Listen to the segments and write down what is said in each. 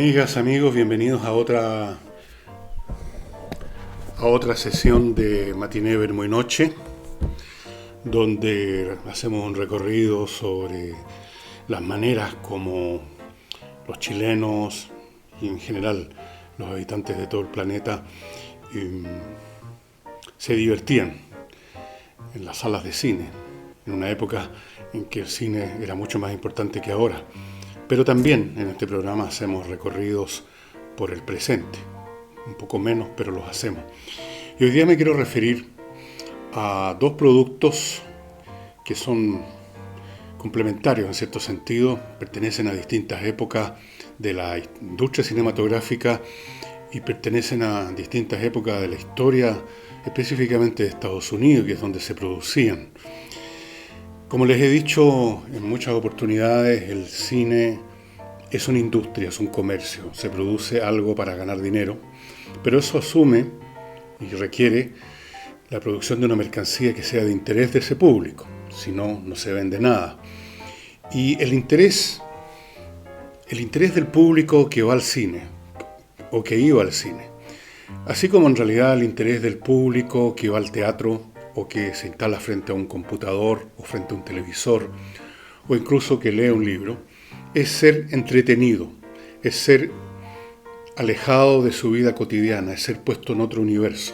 Amigas, amigos, bienvenidos a otra sesión de Matiné Vermo y Noche, donde hacemos un recorrido sobre las maneras como los chilenos y en general los habitantes de todo el planeta se divertían en las salas de cine, en una época en que el cine era mucho más importante que ahora. Pero también en este programa hacemos recorridos por el presente, un poco menos, pero los hacemos. Y hoy día me quiero referir a dos productos que son complementarios en cierto sentido, pertenecen a distintas épocas de la industria cinematográfica y pertenecen a distintas épocas de la historia, específicamente de Estados Unidos, que es donde se producían. Como les he dicho en muchas oportunidades, el cine es una industria, es un comercio, se produce algo para ganar dinero, pero eso asume y requiere la producción de una mercancía que sea de interés de ese público, si no, no se vende nada. Y el interés del público que va al cine, o que iba al cine, así como en realidad el interés del público que va al teatro, o que se instala frente a un computador o frente a un televisor, o incluso que lee un libro, es ser entretenido, es ser alejado de su vida cotidiana, es ser puesto en otro universo.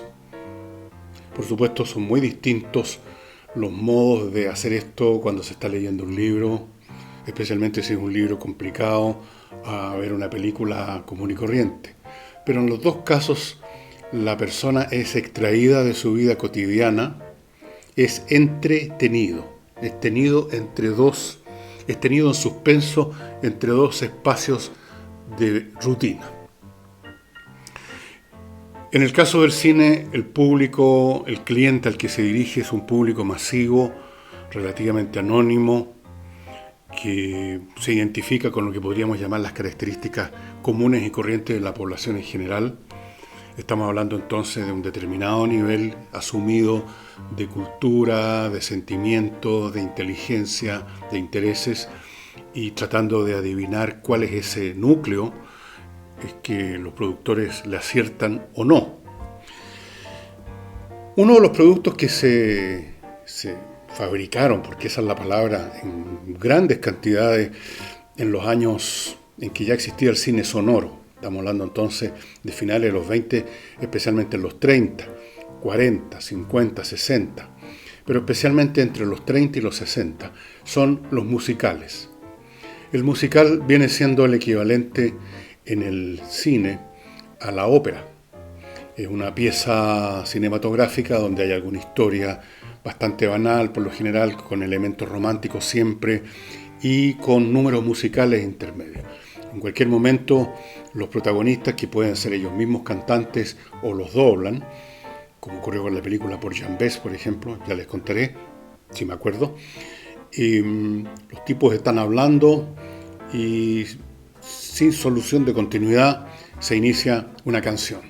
Por supuesto, son muy distintos los modos de hacer esto cuando se está leyendo un libro, especialmente si es un libro complicado, a ver una película común y corriente. Pero en los dos casos, la persona es extraída de su vida cotidiana, es entretenido, es tenido en suspenso entre dos espacios de rutina. En el caso del cine, el público, el cliente al que se dirige es un público masivo, relativamente anónimo, que se identifica con lo que podríamos llamar las características comunes y corrientes de la población en general. Estamos hablando entonces de un determinado nivel asumido de cultura, de sentimientos, de inteligencia, de intereses, y tratando de adivinar cuál es ese núcleo es que los productores le aciertan o no. Uno de los productos que se fabricaron, porque esa es la palabra, en grandes cantidades en los años en que ya existía el cine sonoro. Estamos hablando entonces de finales de los 20, especialmente en los 30, 40, 50, 60, pero especialmente entre los 30 y los 60, son los musicales. El musical viene siendo el equivalente en el cine a la ópera. Es una pieza cinematográfica donde hay alguna historia bastante banal, por lo general con elementos románticos siempre y con números musicales intermedios. En cualquier momento, los protagonistas, que pueden ser ellos mismos cantantes o los doblan, como ocurrió con la película por Jean Bess, por ejemplo, ya les contaré, si me acuerdo. Los tipos están hablando y sin solución de continuidad se inicia una canción,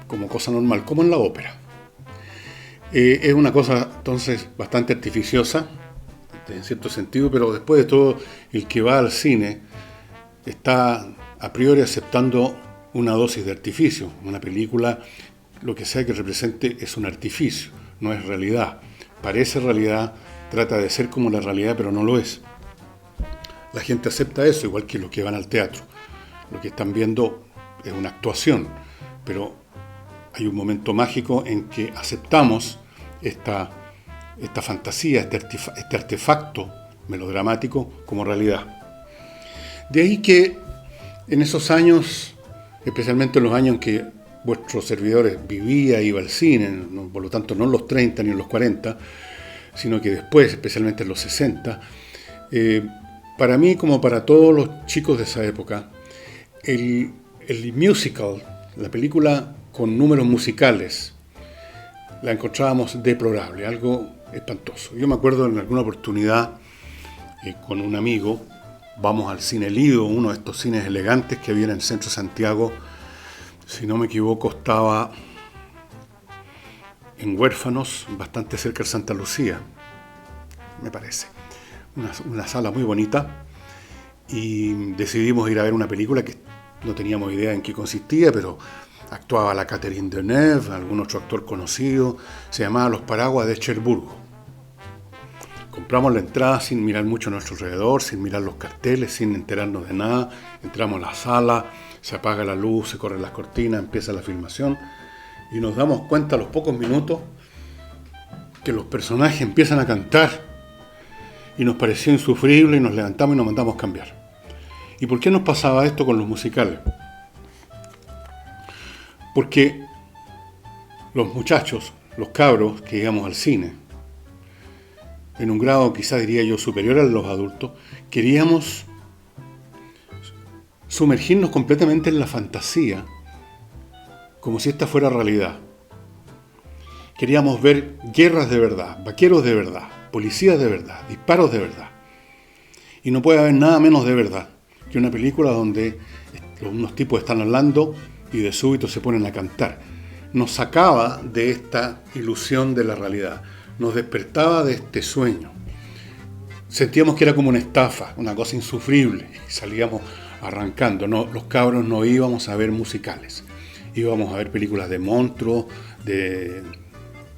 como cosa normal, como en la ópera. Es una cosa entonces bastante artificiosa, en cierto sentido, pero después de todo, el que va al cine está a priori aceptando una dosis de artificio. Una película, lo que sea que represente, es un artificio, no es realidad. Parece realidad, trata de ser como la realidad, pero no lo es. La gente acepta eso, igual que los que van al teatro. Lo que están viendo es una actuación, pero hay un momento mágico en que aceptamos esta fantasía, este artefacto melodramático como realidad. De ahí que en esos años, especialmente en los años en que vuestros servidores iba al cine, por lo tanto no en los 30 ni en los 40, sino que después, especialmente en los 60, para mí como para todos los chicos de esa época, el musical, la película con números musicales, la encontrábamos deplorable, algo espantoso. Yo me acuerdo en alguna oportunidad con un amigo, vamos al Cine Lido, uno de estos cines elegantes que había en el centro de Santiago, si no me equivoco estaba en Huérfanos, bastante cerca de Santa Lucía, me parece. Una sala muy bonita, y decidimos ir a ver una película que no teníamos idea en qué consistía, pero actuaba la Catherine Deneuve, algún otro actor conocido, se llamaba Los Paraguas de Cherburgo. Compramos la entrada sin mirar mucho a nuestro alrededor, sin mirar los carteles, sin enterarnos de nada. Entramos a la sala, se apaga la luz, se corren las cortinas, empieza la filmación y nos damos cuenta a los pocos minutos que los personajes empiezan a cantar y nos pareció insufrible y nos levantamos y nos mandamos cambiar. ¿Y por qué nos pasaba esto con los musicales? Porque los muchachos, los cabros que íbamos al cine, en un grado quizás diría yo superior a los adultos, queríamos sumergirnos completamente en la fantasía, como si esta fuera realidad. Queríamos ver guerras de verdad, vaqueros de verdad, policías de verdad, disparos de verdad. Y no puede haber nada menos de verdad que una película donde unos tipos están hablando y de súbito se ponen a cantar. Nos sacaba de esta ilusión de la realidad, nos despertaba de este sueño. Sentíamos que era como una estafa, una cosa insufrible, y salíamos arrancando. No, los cabros no íbamos a ver musicales, íbamos a ver películas de monstruos, de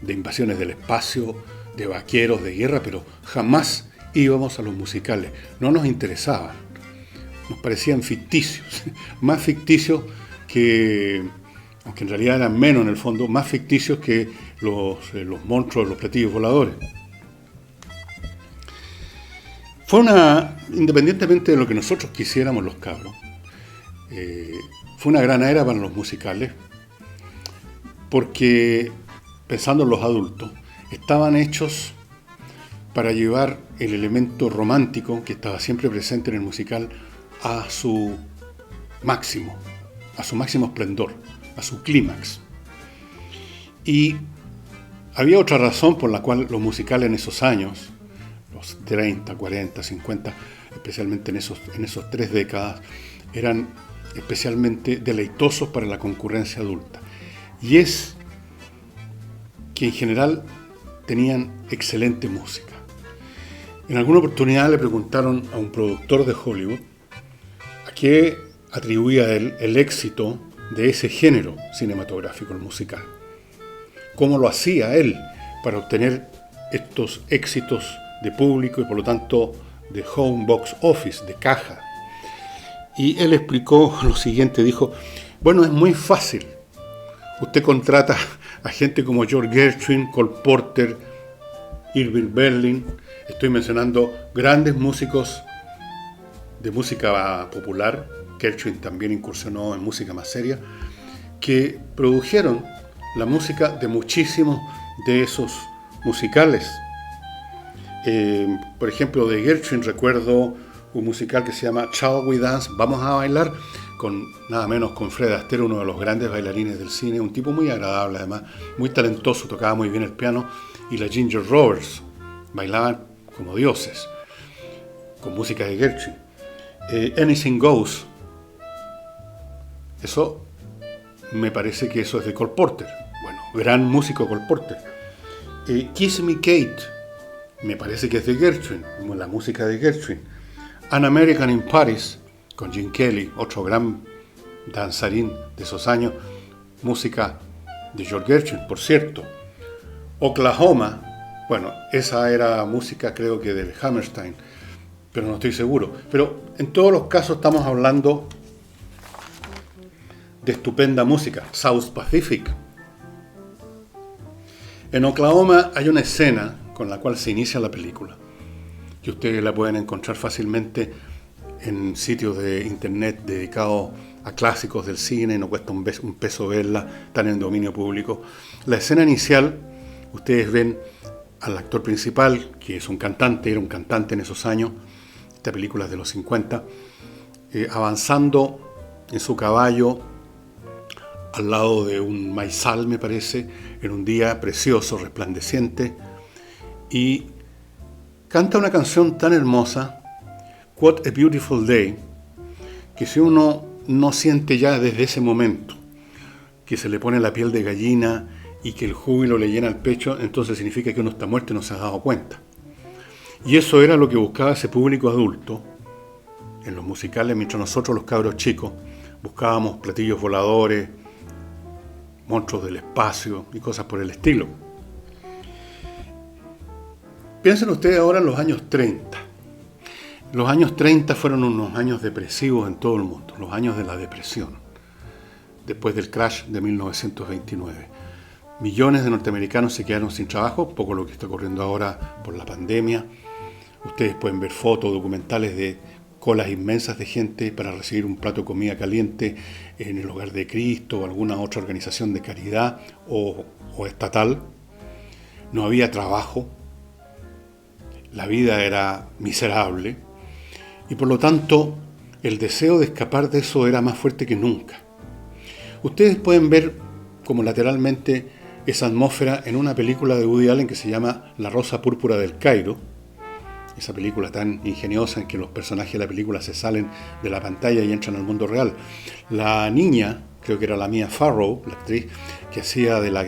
invasiones del espacio, de vaqueros, de guerra, pero jamás íbamos a los musicales. No nos interesaban, nos parecían ficticios, más ficticios que, aunque en realidad eran menos en el fondo, más ficticios que los monstruos, los platillos voladores. Independientemente de lo que nosotros quisiéramos los cabros, fue una gran era para los musicales, porque, pensando en los adultos, estaban hechos para llevar el elemento romántico que estaba siempre presente en el musical a su máximo esplendor, a su clímax. Y había otra razón por la cual los musicales en esos años, los 30, 40, 50, especialmente en esos 3 décadas, eran especialmente deleitosos para la concurrencia adulta. Y es que en general tenían excelente música. En alguna oportunidad le preguntaron a un productor de Hollywood a qué atribuía él el éxito de ese género cinematográfico, el musical. ¿Cómo lo hacía él para obtener estos éxitos de público y por lo tanto de home box office, de caja? Y él explicó lo siguiente, dijo: bueno, es muy fácil. Usted contrata a gente como George Gershwin, Cole Porter, Irving Berlin, estoy mencionando grandes músicos de música popular. Gershwin también incursionó en música más seria, que produjeron la música de muchísimos de esos musicales. Por ejemplo, de Gershwin recuerdo un musical que se llama Shall We Dance, Vamos a Bailar, con nada menos con Fred Astaire, uno de los grandes bailarines del cine, un tipo muy agradable además, muy talentoso, tocaba muy bien el piano, y la Ginger Rogers, bailaban como dioses, con música de Gershwin. Anything Goes, eso me parece que eso es de Cole Porter, bueno, gran músico Cole Porter. Kiss Me Kate, me parece que es de Gershwin, la música de Gershwin. An American in Paris, con Gene Kelly, otro gran danzarín de esos años, música de George Gershwin, por cierto. Oklahoma, bueno, esa era música creo que de Hammerstein, pero no estoy seguro. Pero en todos los casos estamos hablando de estupenda música. South Pacific. En Oklahoma hay una escena con la cual se inicia la película, que ustedes la pueden encontrar fácilmente en sitios de internet dedicados a clásicos del cine, no cuesta un peso verla, están en dominio público. La escena inicial, ustedes ven al actor principal, que es un cantante, era un cantante en esos años, esta película es de los 50, avanzando en su caballo al lado de un maizal, me parece, en un día precioso, resplandeciente, y canta una canción tan hermosa, What a Beautiful Day, que si uno no siente ya desde ese momento que se le pone la piel de gallina y que el júbilo le llena el pecho, entonces significa que uno está muerto y no se ha dado cuenta. Y eso era lo que buscaba ese público adulto en los musicales, mientras nosotros los cabros chicos buscábamos platillos voladores, monstruos del espacio y cosas por el estilo. Piensen ustedes ahora en los años 30. Los años 30 fueron unos años depresivos en todo el mundo, los años de la depresión, después del crash de 1929. Millones de norteamericanos se quedaron sin trabajo, poco lo que está ocurriendo ahora por la pandemia. Ustedes pueden ver fotos, documentales de colas inmensas de gente para recibir un plato de comida caliente en el Hogar de Cristo o alguna otra organización de caridad o estatal. No había trabajo, la vida era miserable y por lo tanto el deseo de escapar de eso era más fuerte que nunca. Ustedes pueden ver como lateralmente esa atmósfera en una película de Woody Allen que se llama La Rosa Púrpura del Cairo, esa película tan ingeniosa en que los personajes de la película se salen de la pantalla y entran al mundo real. La niña, creo que era la Mia Farrow, la actriz que hacía de la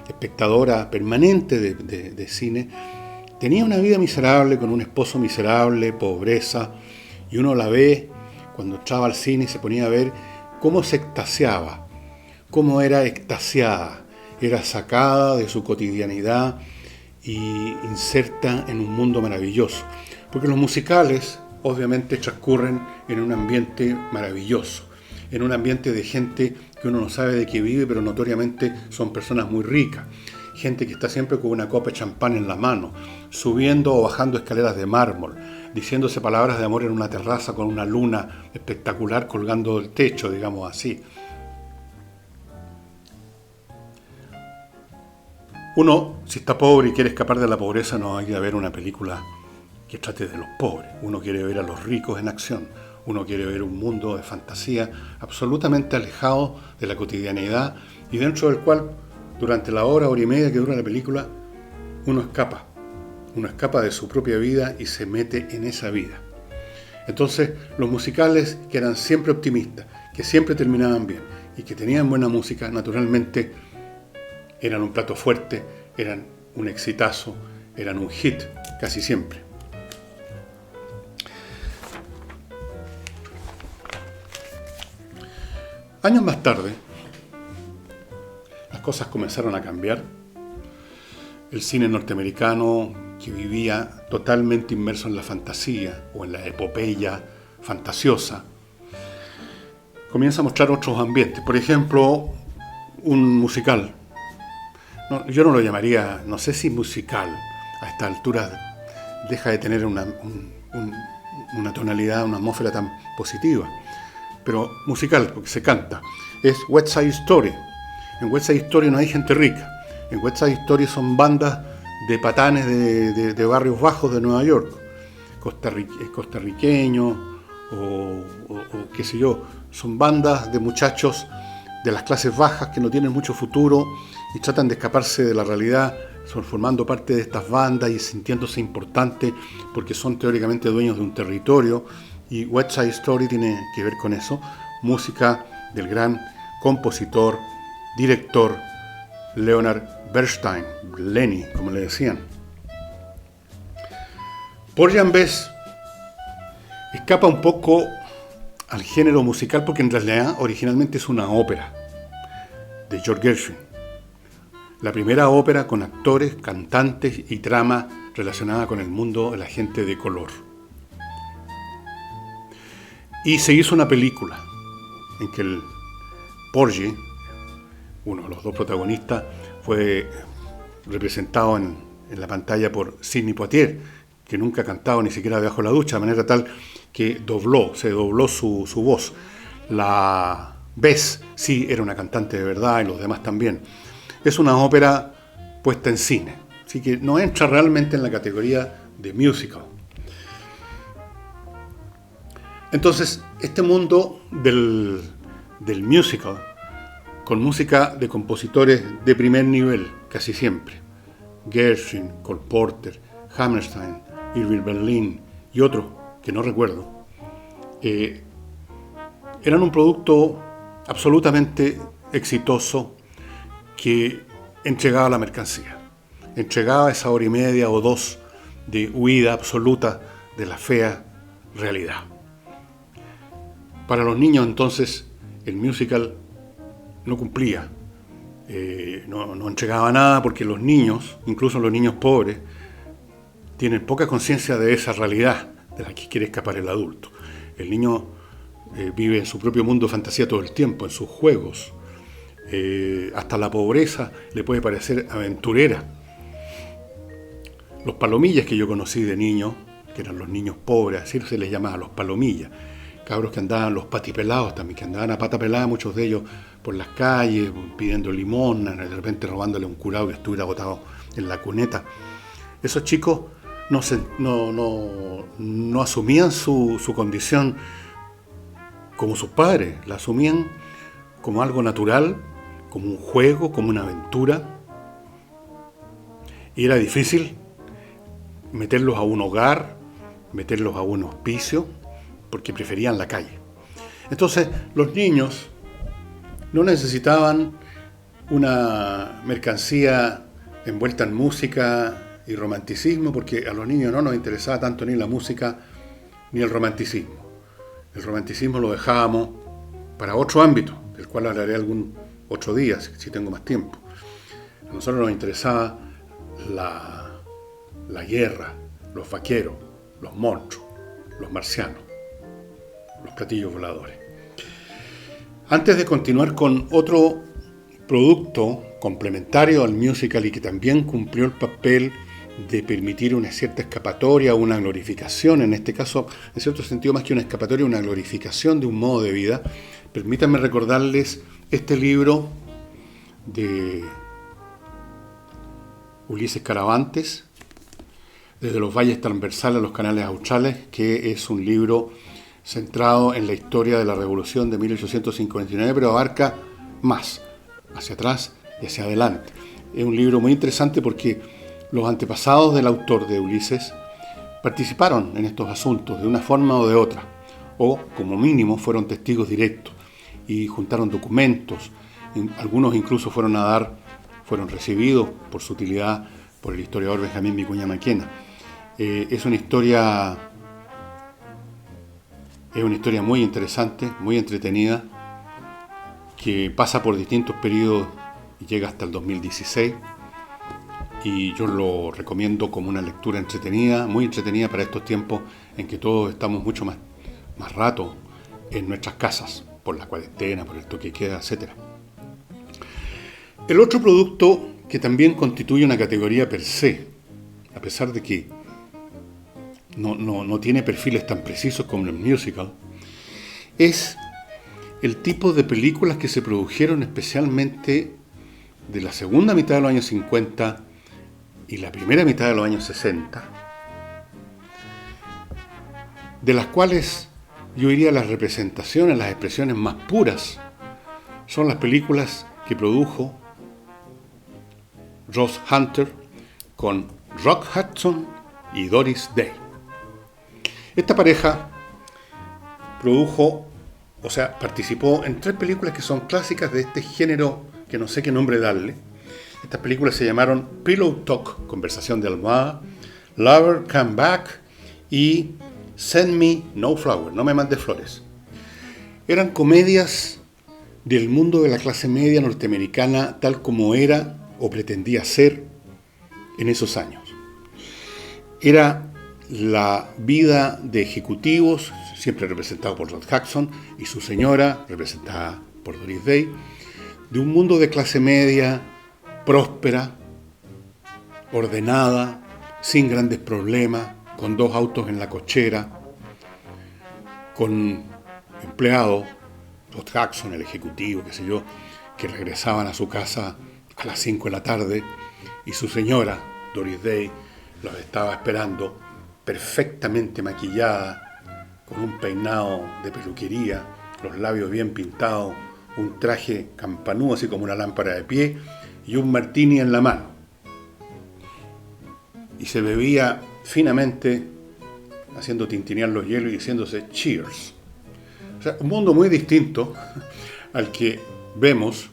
espectadora permanente de cine, tenía una vida miserable, con un esposo miserable, pobreza, y uno la ve cuando entraba al cine y se ponía a ver cómo se extasiaba, cómo era extasiada, era sacada de su cotidianidad y inserta en un mundo maravilloso. Porque los musicales obviamente transcurren en un ambiente maravilloso, en un ambiente de gente que uno no sabe de qué vive, pero notoriamente son personas muy ricas. Gente que está siempre con una copa de champán en la mano, subiendo o bajando escaleras de mármol, diciéndose palabras de amor en una terraza con una luna espectacular colgando del techo, digamos así. Uno, si está pobre y quiere escapar de la pobreza, no hay que ver una película que trate de los pobres. Uno quiere ver a los ricos en acción. Uno quiere ver un mundo de fantasía absolutamente alejado de la cotidianidad y dentro del cual, durante la hora y media que dura la película, uno escapa. Uno escapa de su propia vida y se mete en esa vida. Entonces, los musicales que eran siempre optimistas, que siempre terminaban bien y que tenían buena música, naturalmente eran un plato fuerte, eran un exitazo, eran un hit, casi siempre. Años más tarde, las cosas comenzaron a cambiar. El cine norteamericano, que vivía totalmente inmerso en la fantasía o en la epopeya fantasiosa, comienza a mostrar otros ambientes. Por ejemplo, un musical. No, yo no lo llamaría, no sé si musical, a esta altura deja de tener una tonalidad, una atmósfera tan positiva, pero musical, porque se canta, es West Side Story. En West Side Story no hay gente rica, en West Side Story son bandas de patanes de barrios bajos de Nueva York, costarriqueños o qué sé yo, son bandas de muchachos de las clases bajas que no tienen mucho futuro y tratan de escaparse de la realidad, son formando parte de estas bandas y sintiéndose importantes porque son teóricamente dueños de un territorio, y West Side Story tiene que ver con eso. Música del gran compositor, director Leonard Bernstein, Lenny, como le decían. Porgy and Bess escapa un poco al género musical porque en realidad originalmente es una ópera de George Gershwin. La primera ópera con actores, cantantes y trama relacionada con el mundo de la gente de color. Y se hizo una película en que el Porgy, uno de los dos protagonistas, fue representado en la pantalla por Sidney Poitier, que nunca ha cantado ni siquiera debajo de la ducha, de manera tal que se dobló su voz. La Bess sí era una cantante de verdad y los demás también. Es una ópera puesta en cine, así que no entra realmente en la categoría de musical. Entonces, este mundo del musical, con música de compositores de primer nivel, casi siempre, Gershwin, Cole Porter, Hammerstein, Irving Berlin y otros que no recuerdo, eran un producto absolutamente exitoso que entregaba la mercancía, entregaba esa hora y media o dos de huida absoluta de la fea realidad. Para los niños entonces el musical no cumplía, no entregaba nada, porque los niños, incluso los niños pobres, tienen poca conciencia de esa realidad de la que quiere escapar el adulto. El niño vive en su propio mundo de fantasía todo el tiempo, en sus juegos. Hasta la pobreza le puede parecer aventurera. Los palomillas que yo conocí de niño, que eran los niños pobres, así se les llamaba, los palomillas, cabros que andaban, los patipelados también, que andaban a pata pelada, muchos de ellos por las calles, pidiendo limosna, de repente robándole a un curado que estuviera botado en la cuneta. Esos chicos no asumían su condición como sus padres, la asumían como algo natural, como un juego, como una aventura. Y era difícil meterlos a un hogar, meterlos a un hospicio, porque preferían la calle. Entonces, los niños no necesitaban una mercancía envuelta en música y romanticismo, porque a los niños no nos interesaba tanto ni la música ni el romanticismo. El romanticismo lo dejábamos para otro ámbito, del cual hablaré algún otro día, si tengo más tiempo. A nosotros nos interesaba la guerra, los vaqueros, los monstruos, los marcianos, los platillos voladores. Antes de continuar con otro producto complementario al musical y que también cumplió el papel de permitir una cierta escapatoria, una glorificación, en este caso, en cierto sentido, más que una escapatoria, una glorificación de un modo de vida, permítanme recordarles este libro de Ulises Caravantes, Desde los valles transversales a los canales australes, que es un libro centrado en la historia de la Revolución de 1859, pero abarca más, hacia atrás y hacia adelante. Es un libro muy interesante porque los antepasados del autor de Ulises participaron en estos asuntos de una forma o de otra, o como mínimo fueron testigos directos y juntaron documentos. Algunos incluso fueron recibidos por su utilidad por el historiador Benjamín Vicuña Maquena. Es una historia muy interesante, muy entretenida, que pasa por distintos periodos y llega hasta el 2016. Y yo lo recomiendo como una lectura entretenida, muy entretenida para estos tiempos en que todos estamos mucho más rato en nuestras casas, por la cuarentena, por el toque de queda, etc. El otro producto que también constituye una categoría per se, a pesar de que no tiene perfiles tan precisos como el musical, es el tipo de películas que se produjeron especialmente de la segunda mitad de los años 50 y la primera mitad de los años 60, de las cuales yo diría las representaciones, las expresiones más puras, son las películas que produjo Ross Hunter con Rock Hudson y Doris Day. Esta pareja participó en 3 películas que son clásicas de este género que no sé qué nombre darle. Estas películas se llamaron Pillow Talk, Conversación de Almohada, Lover Come Back y Send Me No Flower, No Me Mandes Flores. Eran comedias del mundo de la clase media norteamericana tal como era o pretendía ser en esos años. Era la vida de ejecutivos, siempre representado por Rod Hudson, y su señora, representada por Doris Day, de un mundo de clase media, próspera, ordenada, sin grandes problemas, con 2 autos en la cochera, con empleados, Rod Hudson, el ejecutivo, qué sé yo, que regresaban a su casa a las 5 de la tarde, y su señora, Doris Day, los estaba esperando perfectamente maquillada, con un peinado de peluquería, los labios bien pintados, un traje campanudo, así como una lámpara de pie, y un martini en la mano. Y se bebía finamente, haciendo tintinear los hielos y diciéndose cheers. O sea, un mundo muy distinto al que vemos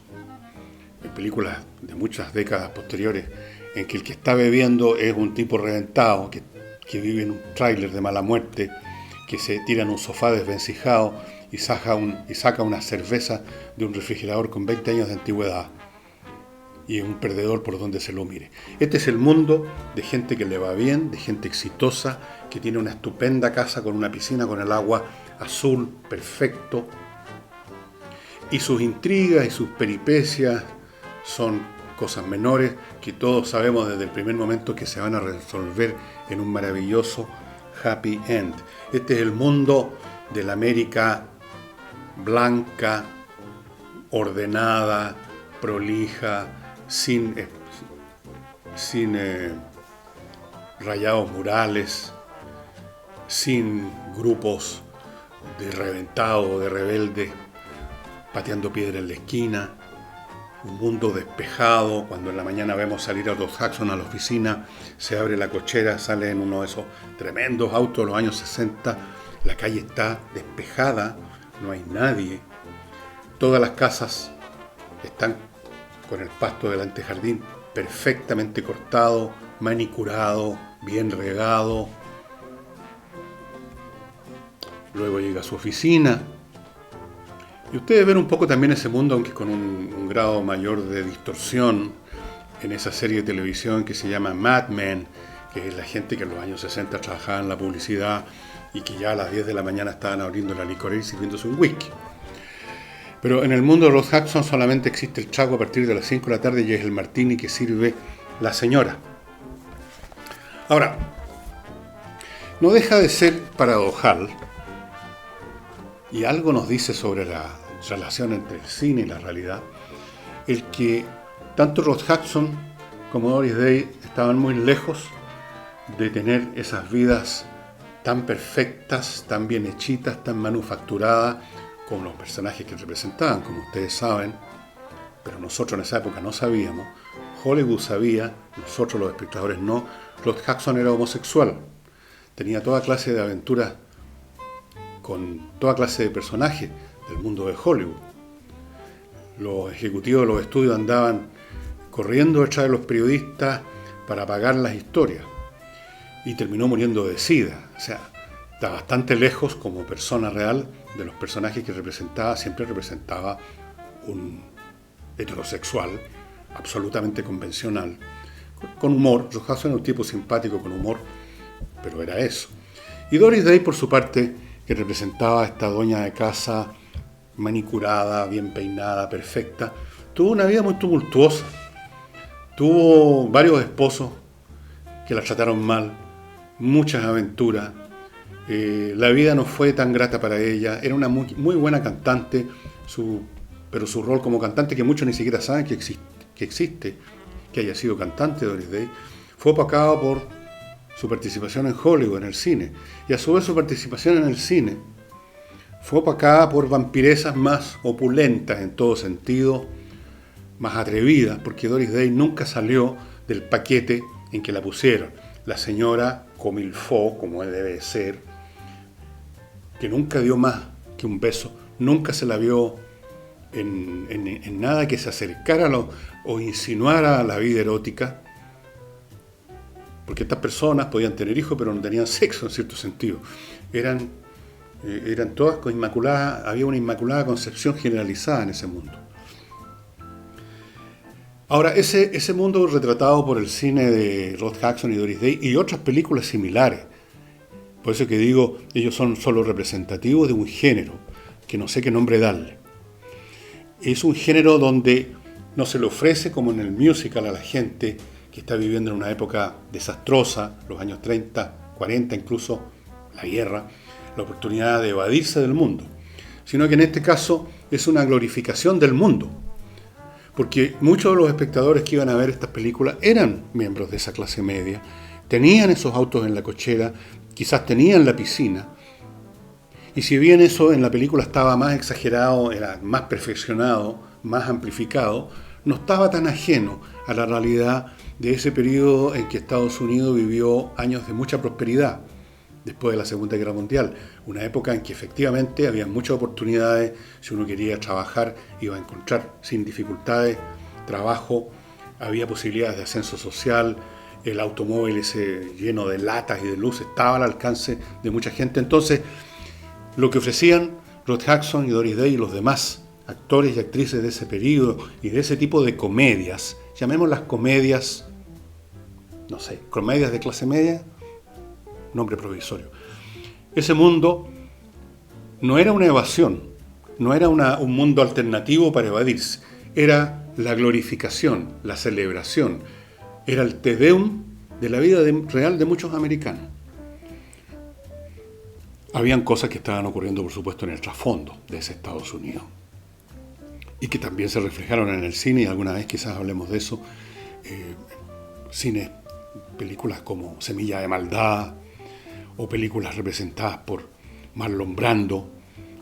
en películas de muchas décadas posteriores, en que el que está bebiendo es un tipo reventado, que vive en un tráiler de mala muerte, que se tira en un sofá desvencijado y saca una cerveza de un refrigerador con 20 años de antigüedad. Y es un perdedor por donde se lo mire. Este es el mundo de gente que le va bien, de gente exitosa, que tiene una estupenda casa con una piscina con el agua azul, perfecto. Y sus intrigas y sus peripecias son cosas menores que todos sabemos desde el primer momento que se van a resolver en un maravilloso happy end. Este es el mundo de la América blanca, ordenada, prolija, sin rayados murales, sin grupos de reventados o de rebeldes pateando piedra en la esquina, un mundo despejado. Cuando en la mañana vemos salir a los Jackson a la oficina, se abre la cochera, sale en uno de esos tremendos autos de los años 60, la calle está despejada, no hay nadie, todas las casas están con el pasto del antejardín perfectamente cortado, manicurado, bien regado. Luego llega a su oficina. Y ustedes ven un poco también ese mundo, aunque con un grado mayor de distorsión, en esa serie de televisión que se llama Mad Men, que es la gente que en los años 60 trabajaba en la publicidad y que ya a las 10 de la mañana estaban abriendo la licorería y sirviéndose un whisky. Pero en el mundo de los Jackson solamente existe el trago a partir de las 5 de la tarde y es el martini que sirve la señora. Ahora, no deja de ser paradojal, y algo nos dice sobre la relación entre el cine y la realidad, el que tanto Ross Hudson como Doris Day estaban muy lejos de tener esas vidas tan perfectas, tan bien hechitas, tan manufacturadas, como los personajes que representaban, como ustedes saben, pero nosotros en esa época no sabíamos. Hollywood sabía, nosotros los espectadores no. Ross Hudson era homosexual, tenía toda clase de aventuras con toda clase de personajes del mundo de Hollywood. Los ejecutivos de los estudios andaban corriendo detrás de los periodistas para pagar las historias y terminó muriendo de sida. O sea, está bastante lejos como persona real de los personajes que representaba. Siempre representaba un heterosexual absolutamente convencional, con humor. Ross Hudson era un tipo simpático con humor, pero era eso. Y Doris Day, por su parte, que representaba a esta dueña de casa manicurada, bien peinada, perfecta, tuvo una vida muy tumultuosa. Tuvo varios esposos que la trataron mal, muchas aventuras. La vida no fue tan grata para ella. Era una muy buena cantante, pero su rol como cantante, que muchos ni siquiera saben que existe, que haya sido cantante Doris Day, fue opacado por su participación en Hollywood, en el cine. Y a su vez su participación en el cine fue opacada por vampiresas más opulentas en todo sentido, más atrevidas, porque Doris Day nunca salió del paquete en que la pusieron. La señora comilfó, como debe ser, que nunca dio más que un beso, nunca se la vio en nada que se acercara o insinuara a la vida erótica, porque estas personas podían tener hijos pero no tenían sexo en cierto sentido. Eran todas con inmaculada, había una inmaculada concepción generalizada en ese mundo. Ahora, ese mundo retratado por el cine de Ross Hudson y Doris Day y otras películas similares, por eso que digo, ellos son solo representativos de un género, que no sé qué nombre darle. Es un género donde no se le ofrece, como en el musical, a la gente que está viviendo en una época desastrosa, los años 30, 40 incluso, la guerra, la oportunidad de evadirse del mundo, sino que en este caso es una glorificación del mundo, porque muchos de los espectadores que iban a ver estas películas eran miembros de esa clase media, tenían esos autos en la cochera, quizás tenían la piscina, y si bien eso en la película estaba más exagerado, era más perfeccionado, más amplificado, no estaba tan ajeno a la realidad de ese periodo en que Estados Unidos vivió años de mucha prosperidad después de la Segunda Guerra Mundial, una época en que efectivamente había muchas oportunidades. Si uno quería trabajar, iba a encontrar sin dificultades trabajo, había posibilidades de ascenso social, el automóvil ese lleno de latas y de luces estaba al alcance de mucha gente. Entonces, lo que ofrecían Rod Hudson y Doris Day y los demás actores y actrices de ese periodo y de ese tipo de comedias, llamémoslas comedias, no sé, comedias de clase media, nombre provisorio. Ese mundo no era una evasión, no era un mundo alternativo para evadirse, era la glorificación, la celebración, era el te deum de la vida real de muchos americanos. Habían cosas que estaban ocurriendo, por supuesto, en el trasfondo de ese Estados Unidos y que también se reflejaron en el cine, y alguna vez quizás hablemos de eso. Películas como Semilla de Maldad o películas representadas por Marlon Brando,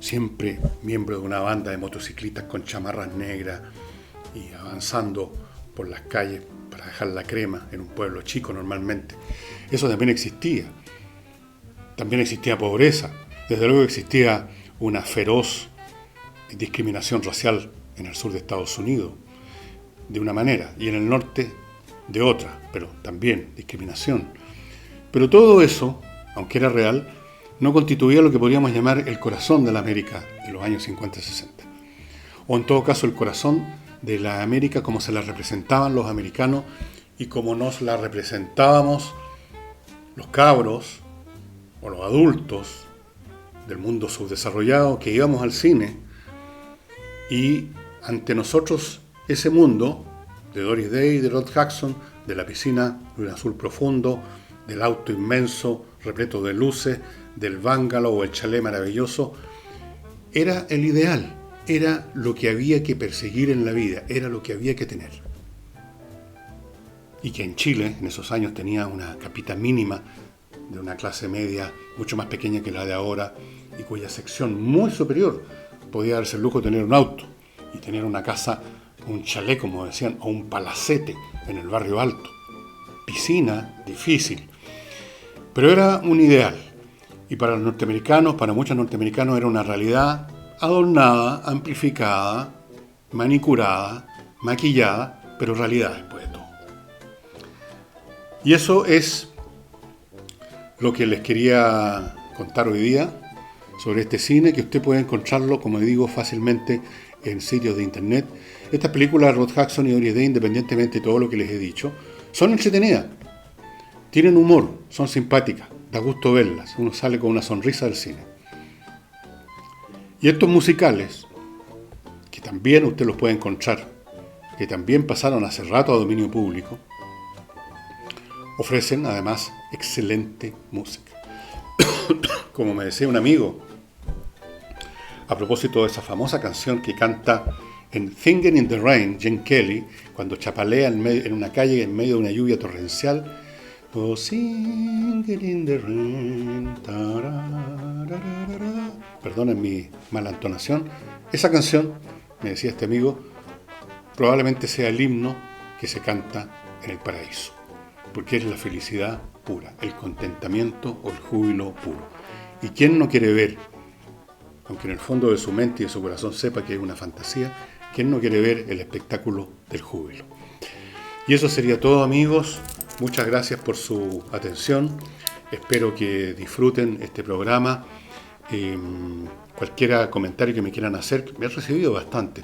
siempre miembro de una banda de motociclistas con chamarras negras y avanzando por las calles para dejar la crema en un pueblo chico normalmente. Eso también existía. También existía pobreza. Desde luego existía una feroz discriminación racial en el sur de Estados Unidos, de una manera, y en el norte de otra, pero también discriminación. Pero todo eso, aunque era real, no constituía lo que podríamos llamar el corazón de la América de los años 50 y 60. O en todo caso el corazón de la América como se la representaban los americanos y como nos la representábamos los cabros o los adultos del mundo subdesarrollado que íbamos al cine, y ante nosotros ese mundo de Doris Day, de Rod Hudson, de la piscina de un azul profundo, del auto inmenso repleto de luces, del bungalow o el chalet maravilloso, era el ideal, era lo que había que perseguir en la vida, era lo que había que tener. Y que en Chile, en esos años, tenía una capita mínima de una clase media mucho más pequeña que la de ahora, y cuya sección muy superior podía darse el lujo de tener un auto y tener una casa, un chalet, como decían, o un palacete en el barrio alto. Piscina, difícil. Pero era un ideal. Y para los norteamericanos, para muchos norteamericanos, era una realidad adornada, amplificada, manicurada, maquillada, pero realidad después de todo. Y eso es lo que les quería contar hoy día sobre este cine, que usted puede encontrarlo, como digo, fácilmente en sitios de internet. Estas películas de Rod Hudson y Doris Day, independientemente de todo lo que les he dicho, son entretenidas, tienen humor, son simpáticas, da gusto verlas, uno sale con una sonrisa del cine. Y estos musicales, que también usted los puede encontrar, que también pasaron hace rato a dominio público, ofrecen además excelente música. Como me decía un amigo, a propósito de esa famosa canción que canta en Singing in the Rain, Gene Kelly, cuando chapalea en una calle en medio de una lluvia torrencial, oh, singing in the rain, perdonen mi mala entonación, esa canción, me decía este amigo, probablemente sea el himno que se canta en el paraíso, porque es la felicidad pura, el contentamiento o el júbilo puro. ¿Y quién no quiere ver, aunque en el fondo de su mente y de su corazón sepa que es una fantasía, quién no quiere ver el espectáculo del júbilo? Y eso sería todo, amigos. Muchas gracias por su atención. Espero que disfruten este programa. Cualquier comentario que me quieran hacer, me he recibido bastante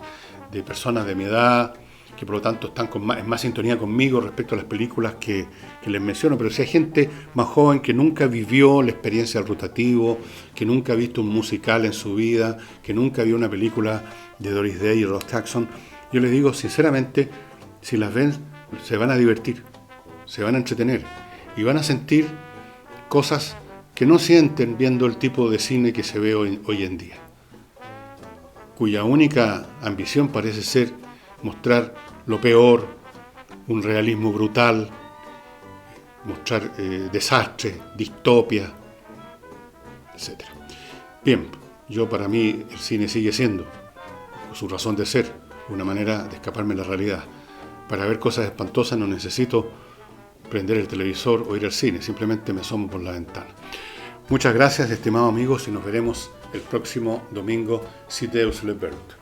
de personas de mi edad, que por lo tanto están en más sintonía conmigo respecto a las películas que les menciono, pero si hay gente más joven que nunca vivió la experiencia del rotativo, que nunca ha visto un musical en su vida, que nunca vio una película de Doris Day y Rod Hudson, yo les digo sinceramente, si las ven, se van a divertir, se van a entretener y van a sentir cosas que no sienten viendo el tipo de cine que se ve hoy en día, cuya única ambición parece ser mostrar lo peor, un realismo brutal, mostrar desastres, distopia, etc. Bien, para mí el cine sigue siendo, por su razón de ser, una manera de escaparme de la realidad. Para ver cosas espantosas no necesito prender el televisor o ir al cine, simplemente me asomo por la ventana. Muchas gracias, estimados amigos, y nos veremos el próximo domingo, si Deus le permite.